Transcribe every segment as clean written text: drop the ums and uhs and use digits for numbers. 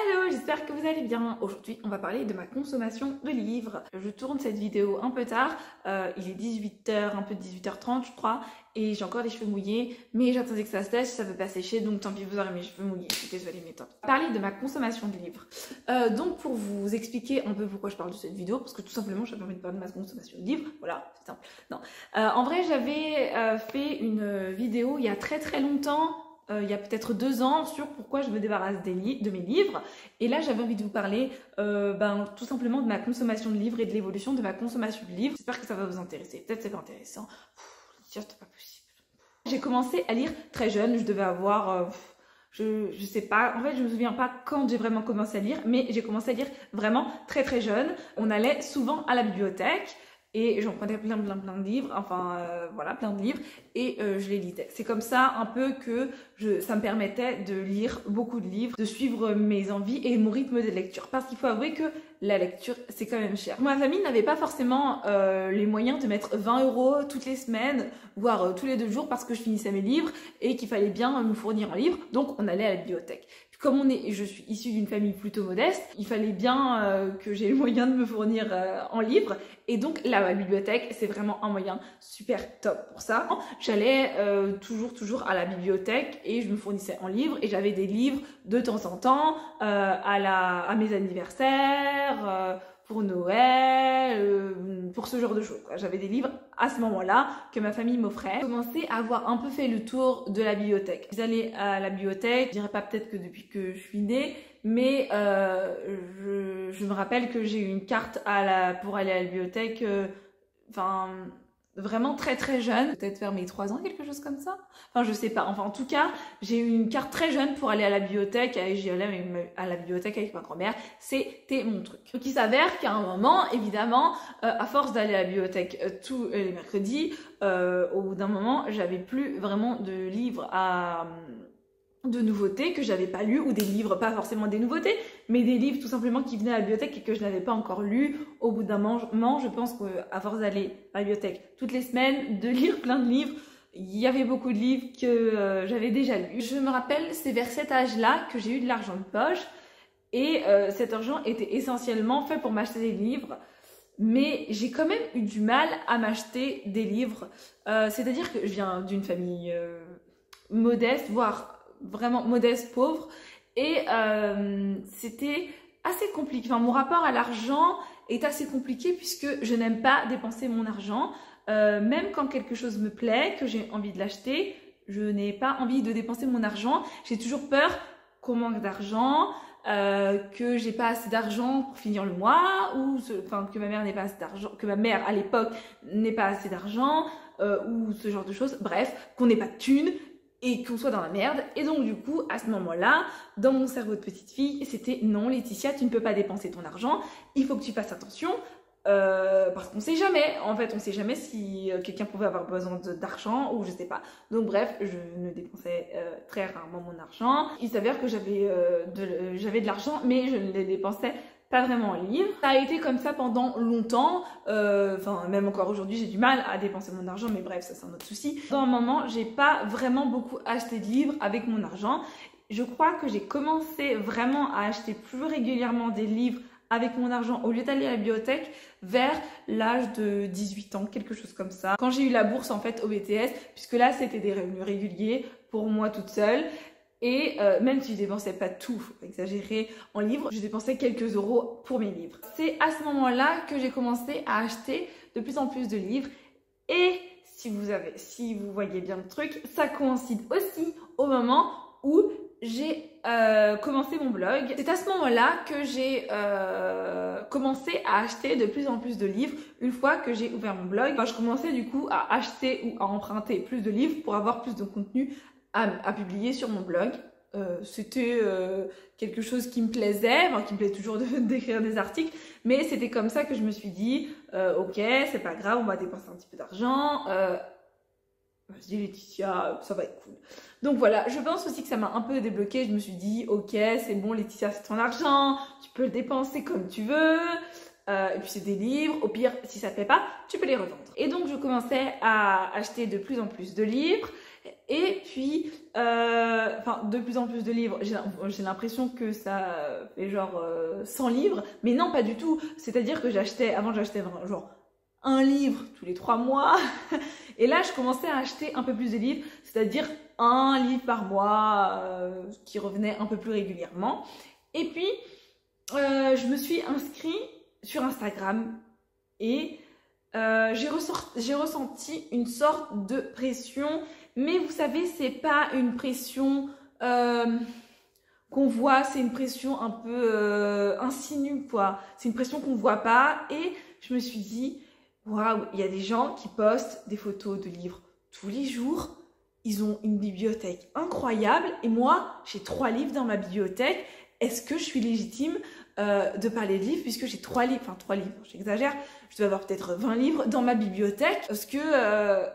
Hello, j'espère que vous allez bien. Aujourd'hui, on va parler de ma consommation de livres. Je tourne cette vidéo un peu tard, il est 18h, un peu 18h30 je crois, et j'ai encore les cheveux mouillés, mais j'attendais que ça sèche, ça veut pas sécher, donc tant pis, vous aurez mes cheveux mouillés, je suis désolée, mais tant pis. Parler de ma consommation de livres. Donc pour vous expliquer un peu pourquoi je parle de cette vidéo, parce que tout simplement j'avais envie de parler de ma consommation de livres, voilà, c'est simple. Non. En vrai, j'avais fait une vidéo il y a très longtemps, il y a peut-être 2 ans, sur pourquoi je me débarrasse de mes livres. Et là, j'avais envie de vous parler tout simplement de ma consommation de livres et de l'évolution de ma consommation de livres. J'espère que ça va vous intéresser. Peut-être c'est pas intéressant. C'est pas possible. J'ai commencé à lire très jeune. Je devais avoir... je sais pas, en fait je me souviens pas quand j'ai vraiment commencé à lire, mais j'ai commencé à lire vraiment très jeune. On allait souvent à la bibliothèque. Et j'en prenais plein de livres, enfin voilà, plein de livres, et je les lisais. C'est comme ça un peu que ça me permettait de lire beaucoup de livres, de suivre mes envies et mon rythme de lecture. Parce qu'il faut avouer que la lecture, c'est quand même cher. Ma famille n'avait pas forcément les moyens de mettre 20 € toutes les semaines, voire tous les 2 jours, parce que je finissais mes livres et qu'il fallait bien me fournir en livres. Donc on allait à la bibliothèque. Comme je suis issue d'une famille plutôt modeste, il fallait bien que j'ai le moyen de me fournir en livres. Et donc la bibliothèque, c'est vraiment un moyen super top pour ça. J'allais toujours à la bibliothèque et je me fournissais en livres. Et j'avais des livres de temps en temps à mes anniversaires, pour Noël, pour ce genre de choses. J'avais des livres à ce moment-là que ma famille m'offrait. J'ai commencé à avoir un peu fait le tour de la bibliothèque. Je suis allée à la bibliothèque, je dirais pas peut-être que depuis que je suis née, mais je me rappelle que j'ai eu une carte pour aller à la bibliothèque, vraiment très jeune, peut-être vers mes 3 ans, quelque chose comme ça. Enfin, je sais pas. Enfin, en tout cas, j'ai eu une carte très jeune pour aller à la bibliothèque. Et j'y allais à la bibliothèque avec ma grand-mère. C'était mon truc. Donc, il s'avère qu'à un moment, évidemment, à force d'aller à la bibliothèque tous les mercredis, au bout d'un moment, j'avais plus vraiment de livres de nouveautés que j'avais pas lus, ou des livres, pas forcément des nouveautés, mais des livres tout simplement qui venaient à la bibliothèque et que je n'avais pas encore lus. Au bout d'un moment, je pense qu'à force d'aller à la bibliothèque toutes les semaines, de lire plein de livres, il y avait beaucoup de livres que j'avais déjà lus. Je me rappelle, c'est vers cet âge-là que j'ai eu de l'argent de poche, et cet argent était essentiellement fait pour m'acheter des livres. Mais j'ai quand même eu du mal à m'acheter des livres. C'est-à-dire que je viens d'une famille modeste, voire vraiment modeste, pauvre, et c'était assez compliqué. Enfin, mon rapport à l'argent est assez compliqué puisque je n'aime pas dépenser mon argent. Même quand quelque chose me plaît, que j'ai envie de l'acheter, je n'ai pas envie de dépenser mon argent. J'ai toujours peur qu'on manque d'argent, que j'ai pas assez d'argent pour finir le mois, ou que ma mère n'ait pas assez d'argent, que ma mère à l'époque n'ait pas assez d'argent, ou ce genre de choses. Bref, qu'on n'ait pas de thunes et qu'on soit dans la merde. Et donc du coup, à ce moment-là, dans mon cerveau de petite fille, c'était non Laetitia, tu ne peux pas dépenser ton argent, il faut que tu fasses attention, parce qu'on sait jamais, en fait on sait jamais si quelqu'un pouvait avoir besoin d'argent, ou je sais pas. Donc bref, je ne dépensais très rarement mon argent. Il s'avère que j'avais de l'argent, mais je ne les dépensais pas vraiment en livres. Ça a été comme ça pendant longtemps, même encore aujourd'hui j'ai du mal à dépenser mon argent, mais bref, ça c'est un autre souci. Dans un moment, j'ai pas vraiment beaucoup acheté de livres avec mon argent. Je crois que j'ai commencé vraiment à acheter plus régulièrement des livres avec mon argent au lieu d'aller à la bibliothèque vers l'âge de 18 ans, quelque chose comme ça. Quand j'ai eu la bourse en fait au BTS, puisque là c'était des revenus réguliers pour moi toute seule. Et même si je dépensais pas tout, faut pas exagérer, en livres, je dépensais quelques euros pour mes livres. C'est à ce moment-là que j'ai commencé à acheter de plus en plus de livres. Et si vous voyez bien le truc, ça coïncide aussi au moment où j'ai commencé mon blog. C'est à ce moment-là que j'ai commencé à acheter de plus en plus de livres une fois que j'ai ouvert mon blog. Je commençais du coup à acheter ou à emprunter plus de livres pour avoir plus de contenu à publier sur mon blog. C'était quelque chose qui me plaisait, qui me plaît toujours d'écrire des articles, mais c'était comme ça que je me suis dit ok, c'est pas grave, on va dépenser un petit peu d'argent, vas-y Laetitia, ça va être cool. Donc voilà, je pense aussi que ça m'a un peu débloqué. Je me suis dit ok, c'est bon Laetitia, c'est ton argent, tu peux le dépenser comme tu veux. Et puis c'est des livres, au pire si ça te plaît pas, tu peux les revendre. Et donc je commençais à acheter de plus en plus de livres. Et puis, enfin, de plus en plus de livres. J'ai l'impression que ça fait genre 100 livres. Mais non, pas du tout. C'est-à-dire que avant j'achetais genre un livre tous les 3 mois. Et là, je commençais à acheter un peu plus de livres. C'est-à-dire un livre par mois qui revenait un peu plus régulièrement. Et puis, je me suis inscrite sur Instagram et j'ai ressenti une sorte de pression. Mais vous savez, c'est pas une pression qu'on voit, c'est une pression un peu insinue, quoi. C'est une pression qu'on voit pas. Et je me suis dit, waouh, il y a des gens qui postent des photos de livres tous les jours. Ils ont une bibliothèque incroyable. Et moi, j'ai 3 livres dans ma bibliothèque. Est-ce que je suis légitime de parler de livres puisque j'ai 3 livres, enfin 3 livres, j'exagère, je dois avoir peut-être 20 livres dans ma bibliothèque. Est-ce que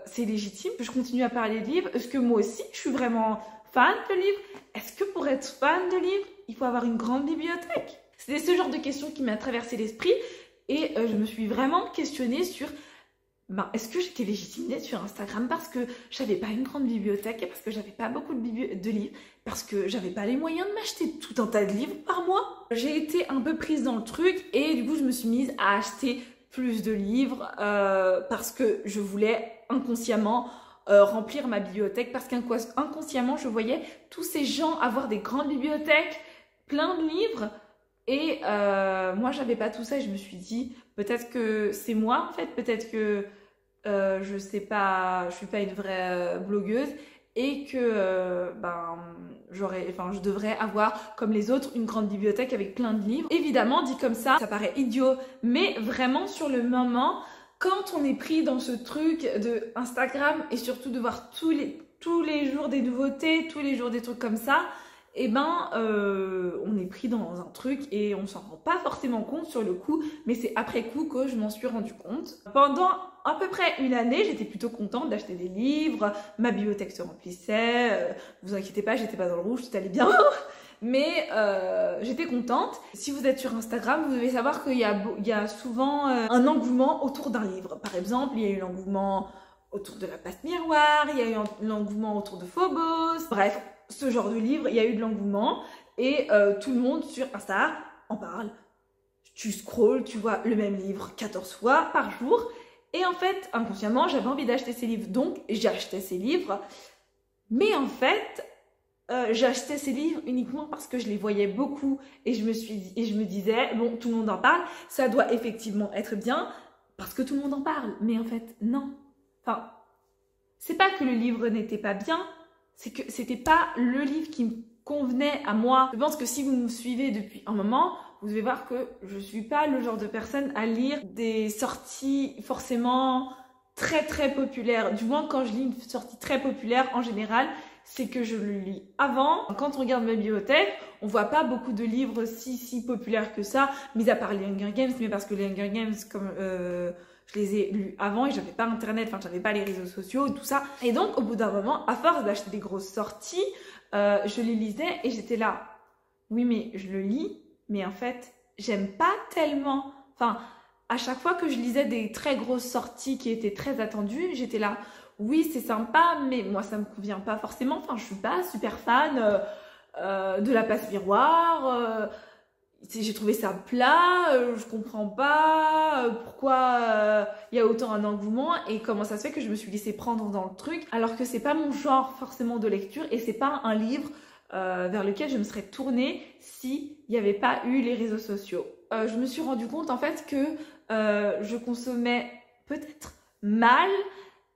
c'est légitime que je continue à parler de livres? Est-ce que moi aussi je suis vraiment fan de livres? Est-ce que pour être fan de livres, il faut avoir une grande bibliothèque? C'était ce genre de questions qui m'a traversé l'esprit et je me suis vraiment questionnée sur est-ce que j'étais légitime d'être sur Instagram parce que j'avais pas une grande bibliothèque et parce que j'avais pas beaucoup de livres, parce que j'avais pas les moyens de m'acheter tout un tas de livres par mois. J'ai été un peu prise dans le truc et du coup je me suis mise à acheter plus de livres parce que je voulais inconsciemment remplir ma bibliothèque, parce qu'inconsciemment je voyais tous ces gens avoir des grandes bibliothèques, plein de livres. Et moi j'avais pas tout ça et je me suis dit peut-être que c'est moi en fait, peut-être que je sais pas, je suis pas une vraie blogueuse et que je devrais avoir comme les autres une grande bibliothèque avec plein de livres. Évidemment dit comme ça paraît idiot, mais vraiment sur le moment, quand on est pris dans ce truc de Instagram et surtout de voir tous les jours des nouveautés, tous les jours des trucs comme ça, et on est pris dans un truc et on s'en rend pas forcément compte sur le coup, mais c'est après coup que je m'en suis rendu compte. Pendant à peu près une année, j'étais plutôt contente d'acheter des livres, ma bibliothèque se remplissait, vous inquiétez pas, j'étais pas dans le rouge, tout allait bien. Mais j'étais contente. Si vous êtes sur Instagram, vous devez savoir qu'il y a souvent un engouement autour d'un livre. Par exemple, il y a eu l'engouement autour de la passe miroir, il y a eu l'engouement autour de Phobos, bref, ce genre de livre, il y a eu de l'engouement et tout le monde sur Insta en parle. Tu scrolles, tu vois le même livre 14 fois par jour et en fait, inconsciemment, j'avais envie d'acheter ces livres, donc j'achetais ces livres. Mais en fait, j'achetais ces livres uniquement parce que je les voyais beaucoup et je me disais, bon, tout le monde en parle, ça doit effectivement être bien parce que tout le monde en parle. Mais en fait, non. Enfin, c'est pas que le livre n'était pas bien, c'est que c'était pas le livre qui me convenait à moi. Je pense que si vous me suivez depuis un moment, vous devez voir que je suis pas le genre de personne à lire des sorties forcément très très populaires. Du moins, quand je lis une sortie très populaire, en général, c'est que je le lis avant. Quand on regarde ma bibliothèque, on voit pas beaucoup de livres si populaires que ça, mis à part les Hunger Games, mais parce que les Hunger Games, comme je les ai lus avant et j'avais pas internet, enfin j'avais pas les réseaux sociaux et tout ça. Et donc au bout d'un moment, à force d'acheter des grosses sorties, je les lisais et j'étais là. Oui mais je le lis, mais en fait j'aime pas tellement. Enfin à chaque fois que je lisais des très grosses sorties qui étaient très attendues, j'étais là. Oui c'est sympa, mais moi ça me convient pas forcément. Enfin je suis pas super fan de la passe miroir. J'ai trouvé ça plat, je comprends pas pourquoi il y a autant un engouement et comment ça se fait que je me suis laissée prendre dans le truc alors que c'est pas mon genre forcément de lecture et c'est pas un livre vers lequel je me serais tournée si il n'y avait pas eu les réseaux sociaux. Je me suis rendu compte en fait que je consommais peut-être mal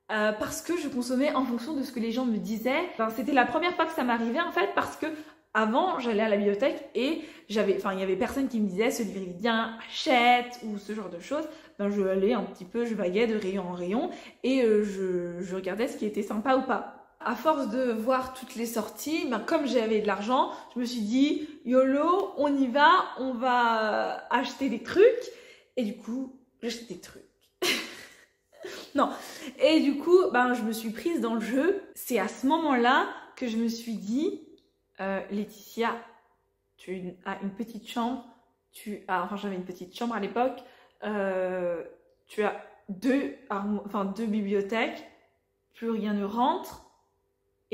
parce que je consommais en fonction de ce que les gens me disaient. Enfin, c'était la première fois que ça m'arrivait en fait parce que avant, j'allais à la bibliothèque et il y avait personne qui me disait ce livre est bien, achète ou ce genre de choses. Je allais un petit peu, je vaguais de rayon en rayon et je regardais ce qui était sympa ou pas. À force de voir toutes les sorties, comme j'avais de l'argent, je me suis dit YOLO, on y va, on va acheter des trucs. Et du coup, j'achetais des trucs. Non. Et du coup, je me suis prise dans le jeu. C'est à ce moment-là que je me suis dit Laetitia, tu as une petite chambre, j'avais une petite chambre à l'époque, tu as deux bibliothèques, plus rien ne rentre,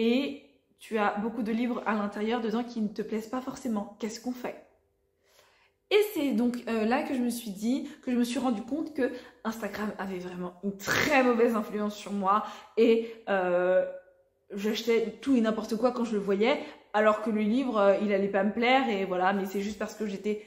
et tu as beaucoup de livres à l'intérieur dedans qui ne te plaisent pas forcément. Qu'est-ce qu'on fait? Et c'est donc là que je me suis dit, que je me suis rendu compte que Instagram avait vraiment une très mauvaise influence sur moi et j'achetais tout et n'importe quoi quand je le voyais, alors que le livre, il allait pas me plaire et voilà, mais c'est juste parce que j'étais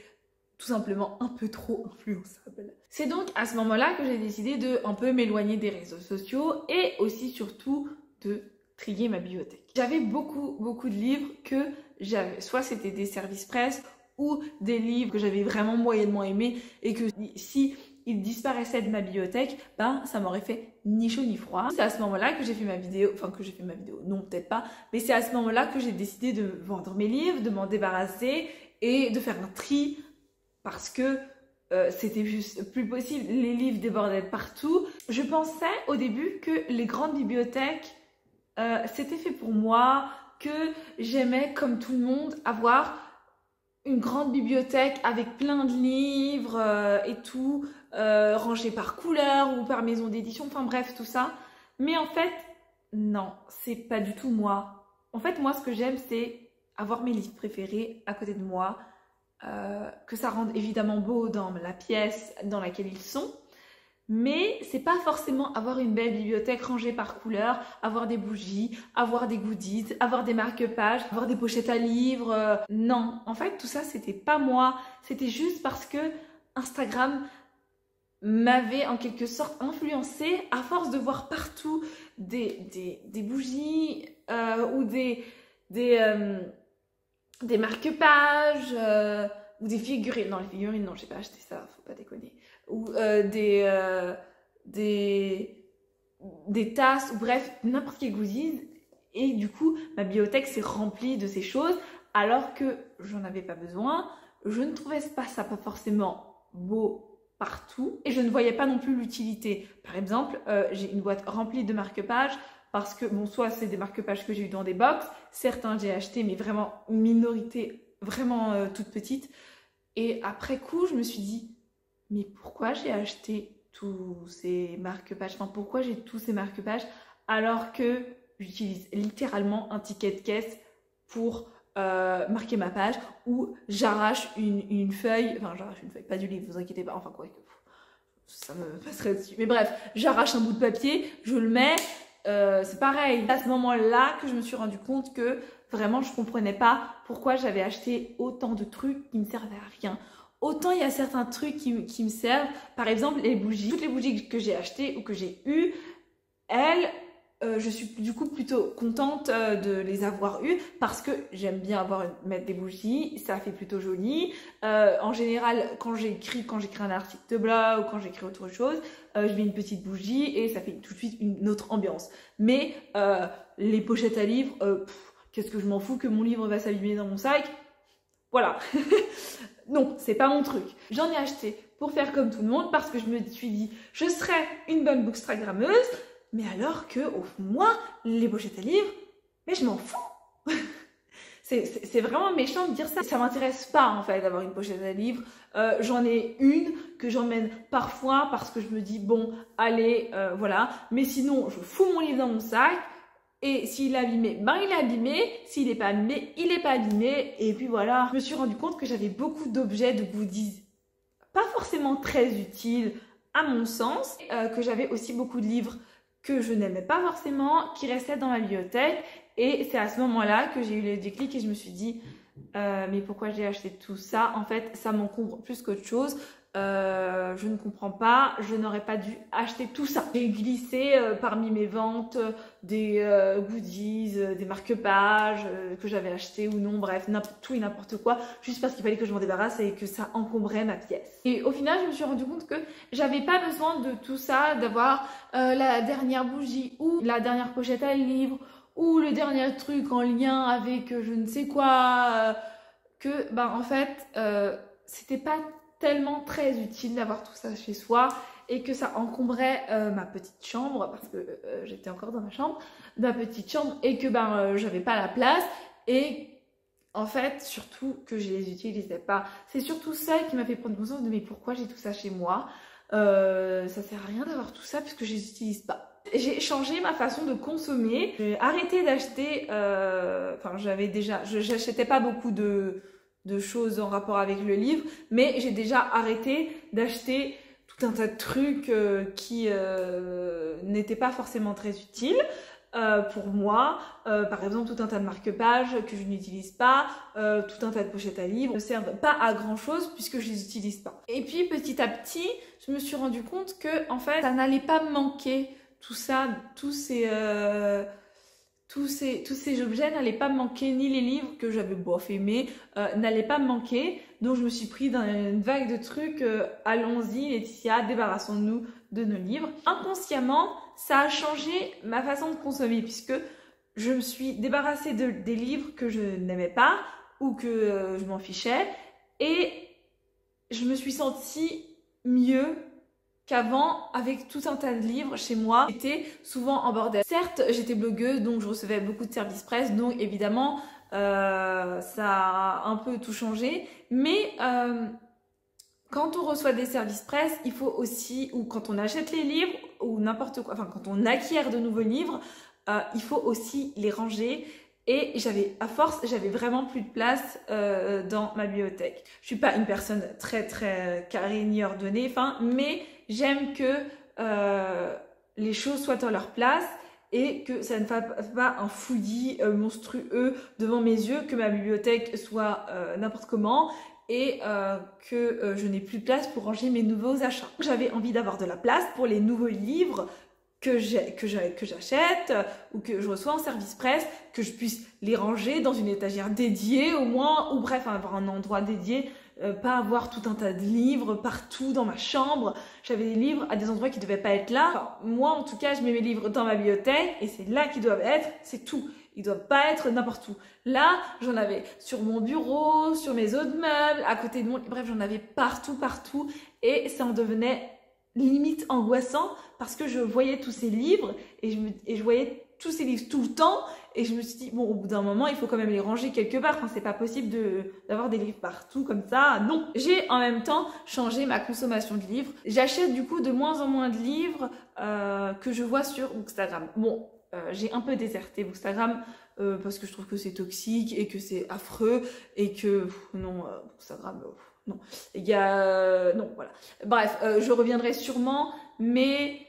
tout simplement un peu trop influençable. C'est donc à ce moment-là que j'ai décidé de un peu m'éloigner des réseaux sociaux et aussi surtout de trier ma bibliothèque. J'avais beaucoup de livres que j'avais, soit c'était des services presse ou des livres que j'avais vraiment moyennement aimés et que si ils disparaissaient de ma bibliothèque, ben ça m'aurait fait ni chaud ni froid. C'est à ce moment-là que j'ai fait ma vidéo, non peut-être pas, mais c'est à ce moment-là que j'ai décidé de vendre mes livres, de m'en débarrasser et de faire un tri parce que c'était juste plus possible, les livres débordaient de partout. Je pensais au début que les grandes bibliothèques c'était fait pour moi, que j'aimais comme tout le monde avoir une grande bibliothèque avec plein de livres et tout, rangés par couleur ou par maison d'édition, enfin bref, tout ça. Mais en fait, non, c'est pas du tout moi. En fait, moi, ce que j'aime, c'est avoir mes livres préférés à côté de moi, que ça rende évidemment beau dans la pièce dans laquelle ils sont. Mais c'est pas forcément avoir une belle bibliothèque rangée par couleur, avoir des bougies, avoir des goodies, avoir des marque-pages, avoir des pochettes à livres. Non, en fait tout ça c'était pas moi, c'était juste parce que Instagram m'avait en quelque sorte influencée à force de voir partout des bougies ou des marque-pages ou des figurines. Non, les figurines, non, j'ai pas acheté ça, faut pas déconner. Ou des tasses, ou bref, n'importe quel goodies. Et du coup, ma bibliothèque s'est remplie de ces choses alors que j'en avais pas besoin. Je ne trouvais pas ça pas forcément beau partout et je ne voyais pas non plus l'utilité. Par exemple, j'ai une boîte remplie de marque-pages parce que, bon, soit c'est des marque-pages que j'ai eu dans des box, certains j'ai acheté, mais vraiment une minorité vraiment toute petite. Et après coup, je me suis dit, mais pourquoi j'ai acheté tous ces marque-pages, enfin pourquoi j'ai tous ces marque-pages alors que j'utilise littéralement un ticket de caisse pour marquer ma page ou j'arrache une feuille, enfin j'arrache une feuille, pas du livre, vous inquiétez pas, enfin quoi, ça me passerait dessus. Mais bref, j'arrache un bout de papier, je le mets, c'est pareil. À ce moment-là que je me suis rendu compte que vraiment je comprenais pas pourquoi j'avais acheté autant de trucs qui me servaient à rien. Autant il y a certains trucs qui me servent, par exemple les bougies. Toutes les bougies que j'ai achetées ou que j'ai eues, elles, je suis du coup plutôt contente de les avoir eues parce que j'aime bien mettre des bougies, ça fait plutôt joli. En général, quand j'écris un article de blog ou quand j'écris autre chose, je mets une petite bougie et ça fait tout de suite une autre ambiance. Mais les pochettes à livres, qu'est-ce que je m'en fous que mon livre va s'abîmer dans mon sac? Voilà. Non, c'est pas mon truc. J'en ai acheté pour faire comme tout le monde parce que je me suis dit, je serais une bonne bookstagrammeuse, mais alors que, au fond, moi, les pochettes à livres, mais je m'en fous. C'est vraiment méchant de dire ça. Ça m'intéresse pas, en fait, d'avoir une pochette à livres. J'en ai une que j'emmène parfois parce que je me dis, bon, allez, voilà. Mais sinon, je fous mon livre dans mon sac. Et s'il est abîmé, ben il est abîmé. S'il n'est pas abîmé, il n'est pas abîmé. Et puis voilà. Je me suis rendu compte que j'avais beaucoup d'objets, de goodies, pas forcément très utiles à mon sens. Que j'avais aussi beaucoup de livres que je n'aimais pas forcément, qui restaient dans ma bibliothèque. Et c'est à ce moment-là que j'ai eu le déclic et je me suis dit, mais pourquoi j'ai acheté tout ça? En fait, ça m'encombre plus qu'autre chose. Je ne comprends pas, je n'aurais pas dû acheter tout ça. J'ai glissé parmi mes ventes des goodies, des marque-pages que j'avais acheté ou non, bref, tout et n'importe quoi, juste parce qu'il fallait que je m'en débarrasse et que ça encombrait ma pièce. Et au final, je me suis rendu compte que j'avais pas besoin de tout ça, d'avoir la dernière bougie ou la dernière pochette à livre ou le dernier truc en lien avec je ne sais quoi, que ben en fait c'était pas tellement très utile d'avoir tout ça chez soi et que ça encombrait ma petite chambre parce que j'étais encore dans ma chambre, ma petite chambre et que ben j'avais pas la place et en fait surtout que je les utilisais pas. C'est surtout ça qui m'a fait prendre conscience de mais pourquoi j'ai tout ça chez moi, ça sert à rien d'avoir tout ça puisque je les utilise pas. J'ai changé ma façon de consommer. J'ai arrêté d'acheter, enfin j'achetais pas beaucoup de choses en rapport avec le livre, mais j'ai déjà arrêté d'acheter tout un tas de trucs qui n'étaient pas forcément très utiles. Pour moi, par exemple tout un tas de marque-pages que je n'utilise pas, tout un tas de pochettes à livres ne servent pas à grand chose puisque je les utilise pas. Et puis petit à petit, je me suis rendu compte que en fait ça n'allait pas me manquer, tout ça, tous ces objets n'allaient pas me manquer, ni les livres que j'avais bof aimés n'allaient pas me manquer. Donc je me suis pris dans une vague de trucs, allons-y Laetitia, débarrassons-nous de nos livres. Inconsciemment, ça a changé ma façon de consommer puisque je me suis débarrassée des livres que je n'aimais pas ou que je m'en fichais et je me suis sentie mieux qu'avant avec tout un tas de livres chez moi. J'étais souvent en bordel. Certes, j'étais blogueuse donc je recevais beaucoup de services presse donc évidemment ça a un peu tout changé mais quand on reçoit des services presse, il faut aussi, ou quand on achète les livres, ou n'importe quoi, enfin quand on acquiert de nouveaux livres, il faut aussi les ranger. Et à force, j'avais vraiment plus de place dans ma bibliothèque. Je suis pas une personne très carrée ni ordonnée, mais j'aime que les choses soient à leur place et que ça ne fasse pas un fouillis monstrueux devant mes yeux, que ma bibliothèque soit n'importe comment. Et que je n'ai plus de place pour ranger mes nouveaux achats. J'avais envie d'avoir de la place pour les nouveaux livres que j'achète ou que je reçois en service presse, que je puisse les ranger dans une étagère dédiée au moins, ou bref, avoir un endroit dédié, pas avoir tout un tas de livres partout dans ma chambre. J'avais des livres à des endroits qui ne devaient pas être là. Enfin, moi, en tout cas, je mets mes livres dans ma bibliothèque et c'est là qu'ils doivent être, c'est tout. Ils ne doivent pas être n'importe où. Là, j'en avais sur mon bureau, sur mes autres meubles, à côté de mon... Bref, j'en avais partout. Et ça en devenait limite angoissant parce que je voyais tous ces livres et je voyais tous ces livres tout le temps. Et je me suis dit, bon, au bout d'un moment, il faut quand même les ranger quelque part. Enfin, c'est pas possible d'avoir des livres partout comme ça. Non. J'ai en même temps changé ma consommation de livres. J'achète du coup de moins en moins de livres que je vois sur Instagram. Bon. J'ai un peu déserté Instagram parce que je trouve que c'est toxique et que c'est affreux et que non, Instagram, non. Il y a non, voilà. Bref, je reviendrai sûrement, mais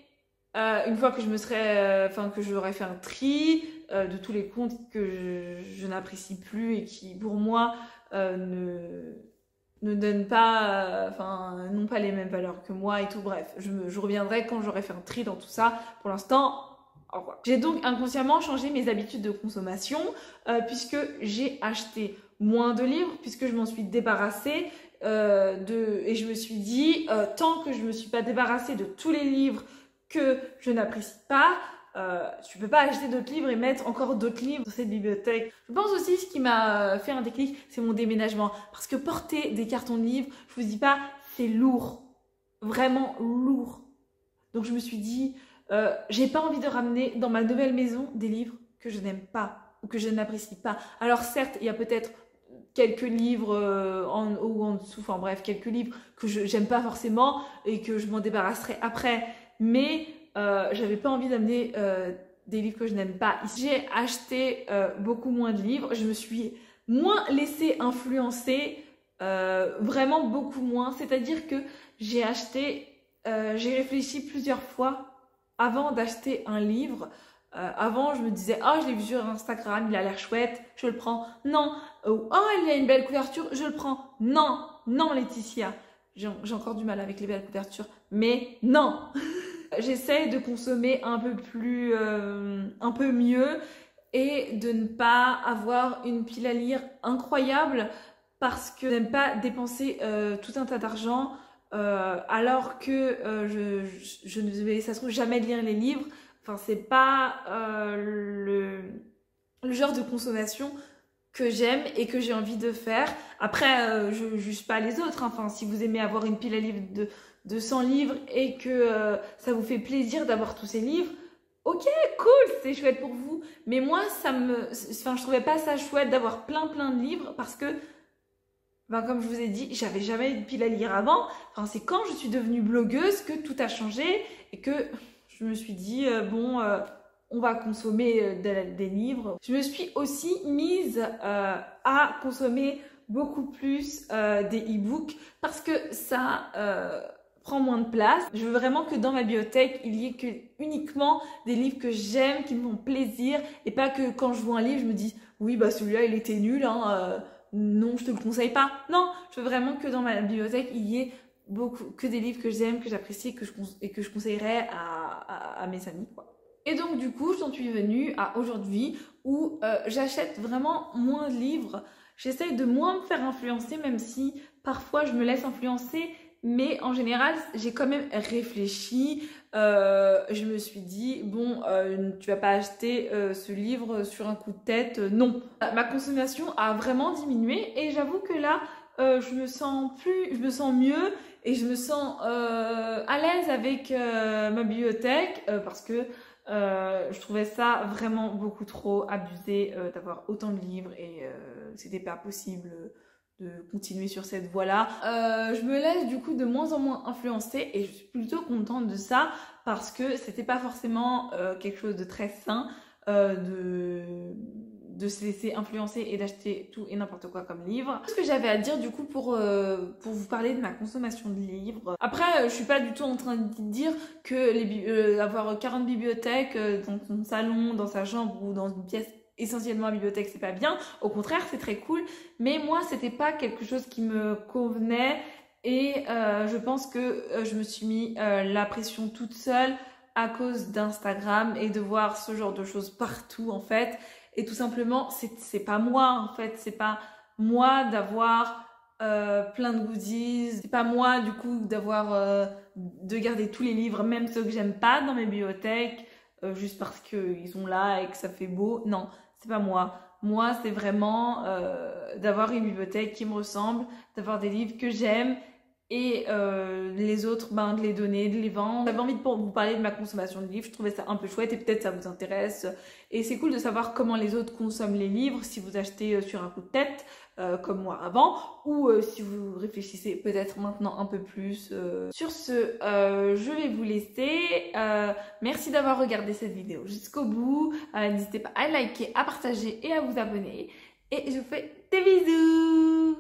une fois que que j'aurai fait un tri de tous les comptes que je n'apprécie plus et qui pour moi ne donnent pas, n'ont pas les mêmes valeurs que moi et tout. Bref, je reviendrai quand j'aurai fait un tri dans tout ça. Pour l'instant. J'ai donc inconsciemment changé mes habitudes de consommation puisque j'ai acheté moins de livres, puisque je m'en suis débarrassée et je me suis dit tant que je ne me suis pas débarrassée de tous les livres que je n'apprécie pas, je ne peux pas acheter d'autres livres et mettre encore d'autres livres dans cette bibliothèque. Je pense aussi ce qui m'a fait un déclic, c'est mon déménagement. Parce que porter des cartons de livres, je vous dis pas, c'est lourd. Vraiment lourd. Donc je me suis dit... j'ai pas envie de ramener dans ma nouvelle maison des livres que je n'aime pas ou que je n'apprécie pas. Alors certes, il y a peut-être quelques livres en haut ou en dessous, enfin bref, quelques livres que j'aime pas forcément et que je m'en débarrasserai après. Mais j'avais pas envie d'amener des livres que je n'aime pas. J'ai acheté beaucoup moins de livres, je me suis moins laissée influencer, vraiment beaucoup moins. C'est-à-dire que j'ai réfléchi plusieurs fois avant d'acheter un livre. Avant, je me disais, oh, je l'ai vu sur Instagram, il a l'air chouette, je le prends. Non. Oh, il a une belle couverture, je le prends. Non, non, Laetitia. J'ai encore du mal avec les belles couvertures, mais non. J'essaie de consommer un peu mieux et de ne pas avoir une pile à lire incroyable parce que je n'aime pas dépenser tout un tas d'argent alors que je ne vais, ça se trouve, jamais lire les livres. Enfin, c'est pas le genre de consommation que j'aime et que j'ai envie de faire. Après, je juge pas les autres. Enfin, si vous aimez avoir une pile à livres de 100 livres et que ça vous fait plaisir d'avoir tous ces livres, ok, cool, c'est chouette pour vous. Mais moi, je trouvais pas ça chouette d'avoir plein de livres parce que, comme je vous ai dit, j'avais jamais une pile à lire avant. Enfin, c'est quand je suis devenue blogueuse que tout a changé et que Je me suis dit, bon, on va consommer des livres. Je me suis aussi mise à consommer beaucoup plus des e-books parce que ça prend moins de place. Je veux vraiment que dans ma bibliothèque, il y ait que uniquement des livres que j'aime, qui me font plaisir et pas que quand je vois un livre, je me dis oui, bah celui-là, il était nul, hein, non, je te le conseille pas. Non, je veux vraiment que dans ma bibliothèque, il y ait que des livres que j'aime, que j'apprécie et que je conseillerais à mes amis, quoi. Et donc du coup, j'en suis venue à aujourd'hui où j'achète vraiment moins de livres. J'essaye de moins me faire influencer, même si parfois je me laisse influencer. Mais en général, j'ai quand même réfléchi. Je me suis dit, bon, tu vas pas acheter ce livre sur un coup de tête. Non. Ma consommation a vraiment diminué et j'avoue que là, je me sens mieux et je me sens à l'aise avec ma bibliothèque parce que je trouvais ça vraiment beaucoup trop abusé d'avoir autant de livres et c'était pas possible de continuer sur cette voie-là. Je me laisse du coup de moins en moins influencer et je suis plutôt contente de ça parce que c'était pas forcément quelque chose de très sain de se laisser influencer et d'acheter tout et n'importe quoi comme livre. Ce que j'avais à dire du coup pour vous parler de ma consommation de livres. Après, je suis pas du tout en train de dire que avoir 40 bibliothèques dans son salon, dans sa chambre ou dans une pièce essentiellement à bibliothèque, c'est pas bien. Au contraire, c'est très cool. Mais moi, c'était pas quelque chose qui me convenait et je pense que je me suis mis la pression toute seule à cause d'Instagram et de voir ce genre de choses partout en fait. Et tout simplement, c'est pas moi en fait, c'est pas moi d'avoir plein de goodies, c'est pas moi du coup d'avoir de garder tous les livres, même ceux que j'aime pas dans mes bibliothèques, juste parce qu'ils sont là et que ça fait beau. Non, c'est pas moi. Moi, c'est vraiment d'avoir une bibliothèque qui me ressemble, d'avoir des livres que j'aime et les autres, ben, de les donner, de les vendre. J'avais envie de vous parler de ma consommation de livres, je trouvais ça un peu chouette et peut-être ça vous intéresse. Et c'est cool de savoir comment les autres consomment les livres, si vous achetez sur un coup de tête, comme moi avant, ou si vous réfléchissez peut-être maintenant un peu plus. Sur ce, je vais vous laisser. Merci d'avoir regardé cette vidéo jusqu'au bout. N'hésitez pas à liker, à partager et à vous abonner. Et je vous fais des bisous!